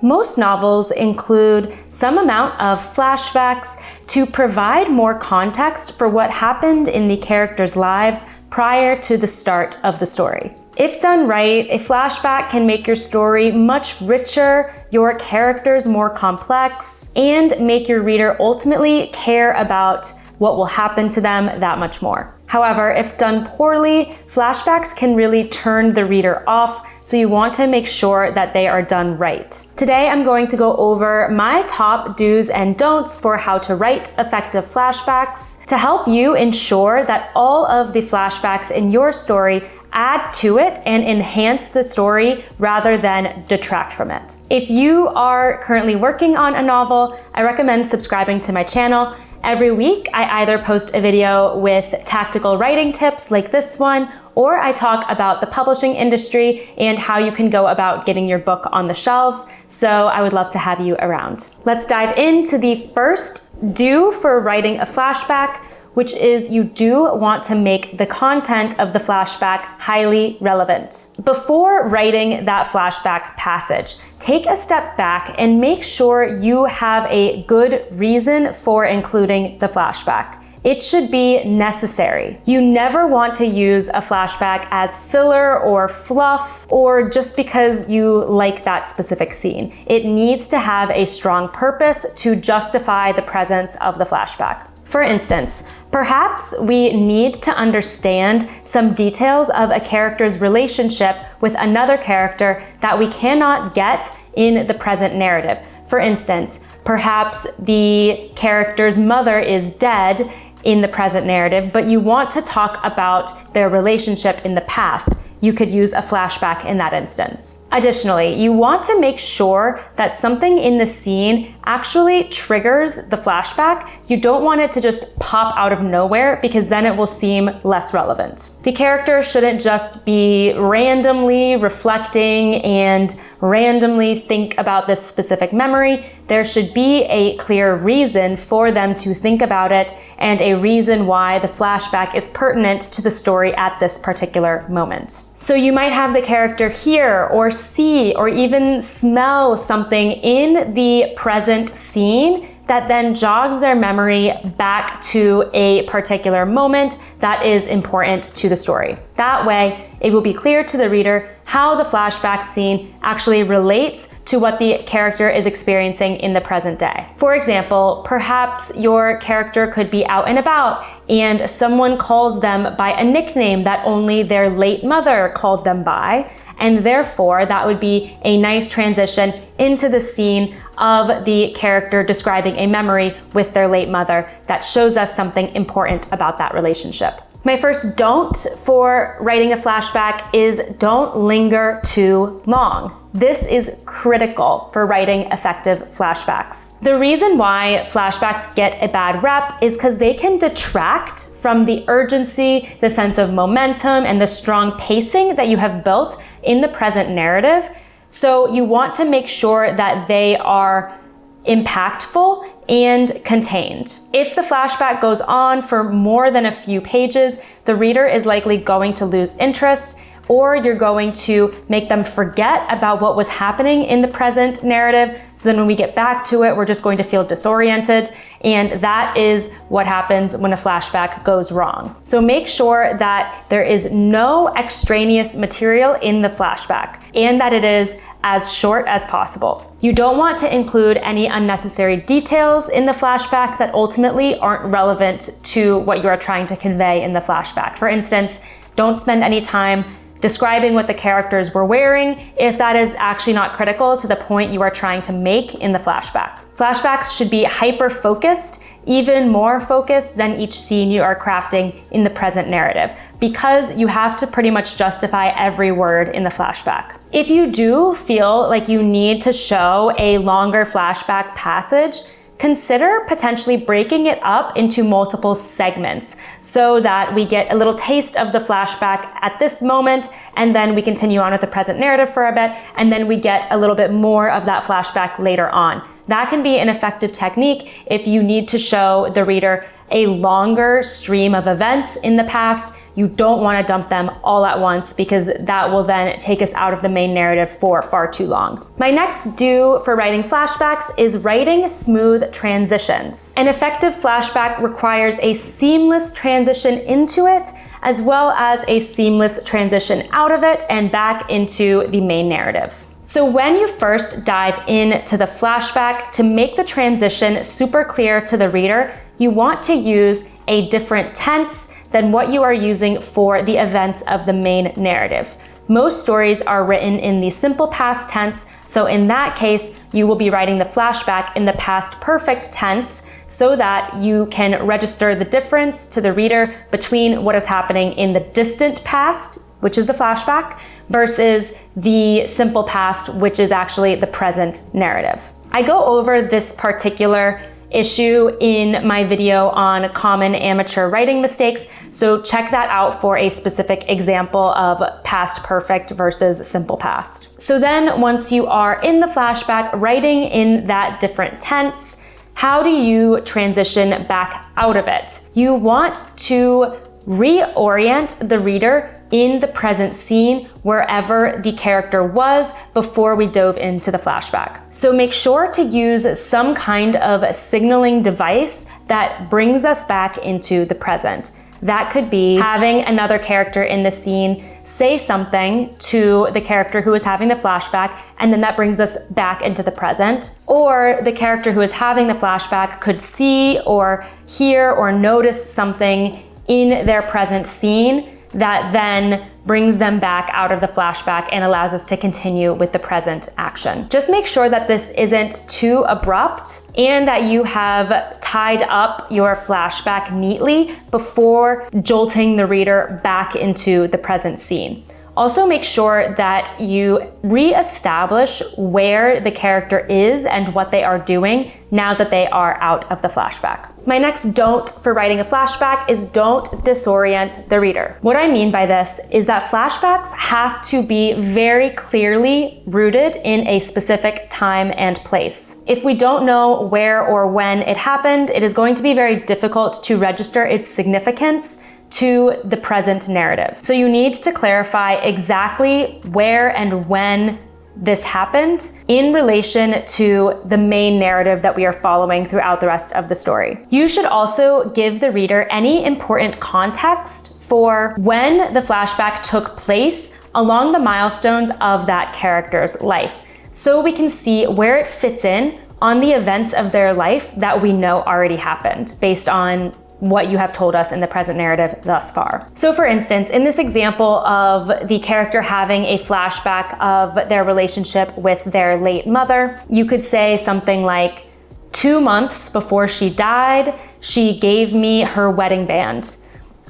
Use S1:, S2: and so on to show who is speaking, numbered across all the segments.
S1: Most novels include some amount of flashbacks to provide more context for what happened in the characters' lives prior to the start of the story. If done right, a flashback can make your story much richer, your characters more complex, and make your reader ultimately care about what will happen to them that much more. However, if done poorly, flashbacks can really turn the reader off, so you want to make sure that they are done right. Today, I'm going to go over my top do's and don'ts for how to write effective flashbacks to help you ensure that all of the flashbacks in your story add to it and enhance the story rather than detract from it. If you are currently working on a novel, I recommend subscribing to my channel. Every week, I either post a video with tactical writing tips like this one, or I talk about the publishing industry and how you can go about getting your book on the shelves, so I would love to have you around. Let's dive into the first do for writing a flashback, which is you do want to make the content of the flashback highly relevant. Before writing that flashback passage, take a step back and make sure you have a good reason for including the flashback. It should be necessary. You never want to use a flashback as filler or fluff or just because you like that specific scene. It needs to have a strong purpose to justify the presence of the flashback. For instance, perhaps we need to understand some details of a character's relationship with another character that we cannot get in the present narrative. For instance, perhaps the character's mother is dead in the present narrative, but you want to talk about their relationship in the past. You could use a flashback in that instance. Additionally, you want to make sure that something in the scene actually triggers the flashback. You don't want it to just pop out of nowhere because then it will seem less relevant. The character shouldn't just be randomly reflecting and randomly think about this specific memory. There should be a clear reason for them to think about it and a reason why the flashback is pertinent to the story at this particular moment. So you might have the character hear or see or even smell something in the present scene that then jogs their memory back to a particular moment that is important to the story. That way, it will be clear to the reader how the flashback scene actually relates to what the character is experiencing in the present day. For example, perhaps your character could be out and about and someone calls them by a nickname that only their late mother called them by, and therefore that would be a nice transition into the scene of the character describing a memory with their late mother that shows us something important about that relationship. My first don't for writing a flashback is don't linger too long. This is critical for writing effective flashbacks. The reason why flashbacks get a bad rep is because they can detract from the urgency, the sense of momentum, and the strong pacing that you have built in the present narrative. So you want to make sure that they are impactful and contained. If the flashback goes on for more than a few pages, the reader is likely going to lose interest, or you're going to make them forget about what was happening in the present narrative. So then when we get back to it, we're just going to feel disoriented. And that is what happens when a flashback goes wrong. So make sure that there is no extraneous material in the flashback and that it is as short as possible. You don't want to include any unnecessary details in the flashback that ultimately aren't relevant to what you are trying to convey in the flashback. For instance, don't spend any time describing what the characters were wearing if that is actually not critical to the point you are trying to make in the flashback. Flashbacks should be hyper-focused, even more focused than each scene you are crafting in the present narrative, because you have to pretty much justify every word in the flashback. If you do feel like you need to show a longer flashback passage, consider potentially breaking it up into multiple segments so that we get a little taste of the flashback at this moment, and then we continue on with the present narrative for a bit, and then we get a little bit more of that flashback later on. That can be an effective technique if you need to show the reader a longer stream of events in the past you don't want to dump them all at once because that will then take us out of the main narrative for far too long. My next do for writing flashbacks is writing smooth transitions. An effective flashback requires a seamless transition into it, as well as a seamless transition out of it and back into the main narrative. So when you first dive into the flashback, to make the transition super clear to the reader, you want to use a different tense than what you are using for the events of the main narrative. Most stories are written in the simple past tense, so in that case, you will be writing the flashback in the past perfect tense so that you can register the difference to the reader between what is happening in the distant past, which is the flashback, versus the simple past, which is actually the present narrative. I go over this particular issue in my video on common amateur writing mistakes, so check that out for a specific example of past perfect versus simple past. So then once you are in the flashback, writing in that different tense, how do you transition back out of it? You want to reorient the reader in the present scene wherever the character was before we dove into the flashback. So make sure to use some kind of signaling device that brings us back into the present. That could be having another character in the scene say something to the character who is having the flashback, and then that brings us back into the present. Or the character who is having the flashback could see or hear or notice something in their present scene that then brings them back out of the flashback and allows us to continue with the present action. Just make sure that this isn't too abrupt and that you have tied up your flashback neatly before jolting the reader back into the present scene. Also make sure that you re-establish where the character is and what they are doing now that they are out of the flashback. My next don't for writing a flashback is don't disorient the reader. What I mean by this is that flashbacks have to be very clearly rooted in a specific time and place. If we don't know where or when it happened, it is going to be very difficult to register its significance to the present narrative. So you need to clarify exactly where and when this happened in relation to the main narrative that we are following throughout the rest of the story. You should also give the reader any important context for when the flashback took place along the milestones of that character's life, so we can see where it fits in on the events of their life that we know already happened based on what you have told us in the present narrative thus far. So for instance, in this example of the character having a flashback of their relationship with their late mother, you could say something like, 2 months before she died, she gave me her wedding band.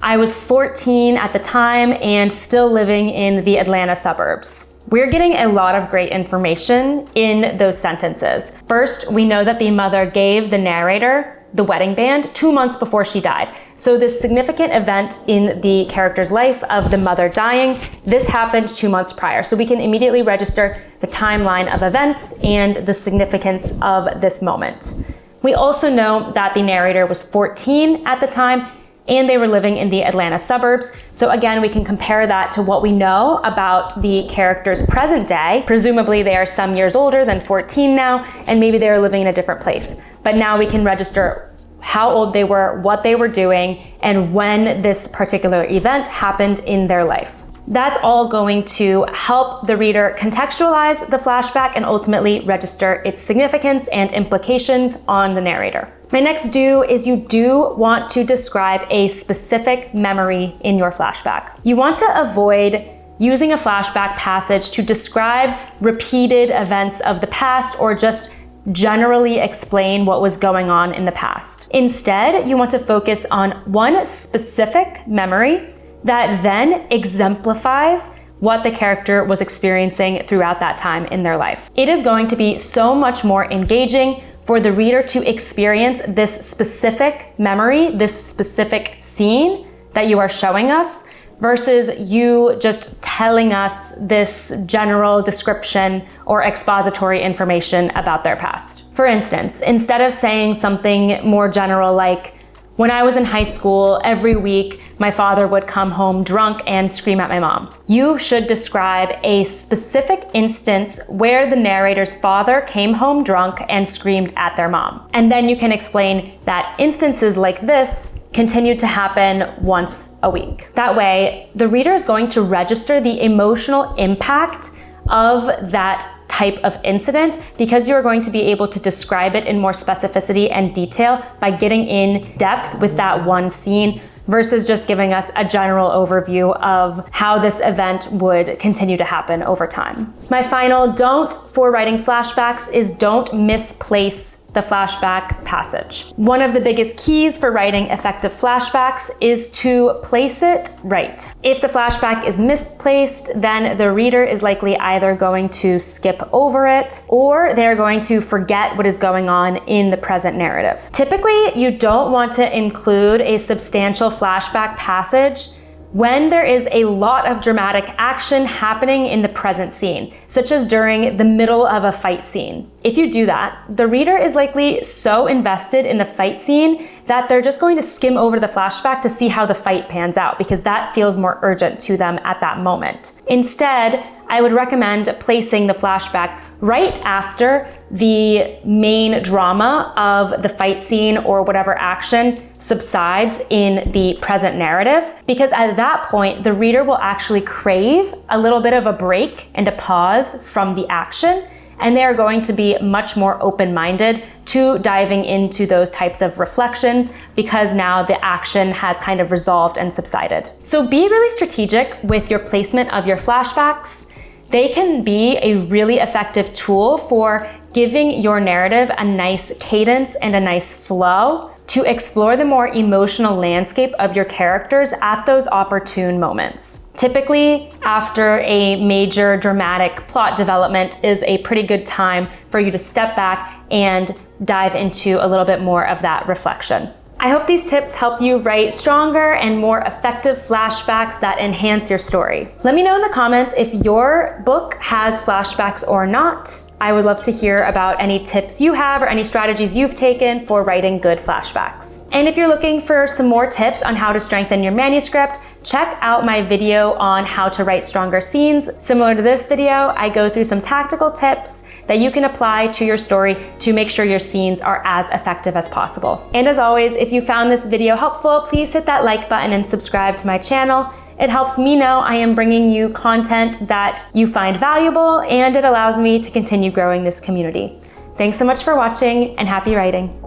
S1: I was 14 at the time and still living in the Atlanta suburbs. We're getting a lot of great information in those sentences. First, we know that the mother gave the narrator the wedding band 2 months before she died. So this significant event in the character's life of the mother dying, this happened 2 months prior. So we can immediately register the timeline of events and the significance of this moment. We also know that the narrator was 14 at the time and they were living in the Atlanta suburbs. So again, we can compare that to what we know about the character's present day. Presumably they are some years older than 14 now, and maybe they are living in a different place. But now we can register how old they were, what they were doing, and when this particular event happened in their life. That's all going to help the reader contextualize the flashback and ultimately register its significance and implications on the narrator. My next do is you do want to describe a specific memory in your flashback. You want to avoid using a flashback passage to describe repeated events of the past or just generally explain what was going on in the past. Instead, you want to focus on one specific memory that then exemplifies what the character was experiencing throughout that time in their life. It is going to be so much more engaging for the reader to experience this specific memory, this specific scene that you are showing us, versus you just telling us this general description or expository information about their past. For instance, instead of saying something more general like, when I was in high school, every week my father would come home drunk and scream at my mom. You should describe a specific instance where the narrator's father came home drunk and screamed at their mom. And then you can explain that instances like this continue to happen once a week. That way, the reader is going to register the emotional impact of that type of incident because you're going to be able to describe it in more specificity and detail by getting in depth with that one scene versus just giving us a general overview of how this event would continue to happen over time. My final don't for writing flashbacks is don't misplace the flashback passage. One of the biggest keys for writing effective flashbacks is to place it right. If the flashback is misplaced, then the reader is likely either going to skip over it or they're going to forget what is going on in the present narrative. Typically, you don't want to include a substantial flashback passage when there is a lot of dramatic action happening in the present scene, such as during the middle of a fight scene. If you do that, the reader is likely so invested in the fight scene that they're just going to skim over the flashback to see how the fight pans out because that feels more urgent to them at that moment. Instead, I would recommend placing the flashback right after the main drama of the fight scene or whatever action subsides in the present narrative, because at that point, the reader will actually crave a little bit of a break and a pause from the action, and they are going to be much more open-minded to diving into those types of reflections because now the action has kind of resolved and subsided. So be really strategic with your placement of your flashbacks. They can be a really effective tool for giving your narrative a nice cadence and a nice flow to explore the more emotional landscape of your characters at those opportune moments. Typically, after a major dramatic plot development is a pretty good time for you to step back and dive into a little bit more of that reflection. I hope these tips help you write stronger and more effective flashbacks that enhance your story. Let me know in the comments if your book has flashbacks or not. I would love to hear about any tips you have or any strategies you've taken for writing good flashbacks. And if you're looking for some more tips on how to strengthen your manuscript, check out my video on how to write stronger scenes. Similar to this video, I go through some tactical tips that you can apply to your story to make sure your scenes are as effective as possible. And as always, if you found this video helpful, please hit that like button and subscribe to my channel. It helps me know I am bringing you content that you find valuable, and it allows me to continue growing this community. Thanks so much for watching, and happy writing.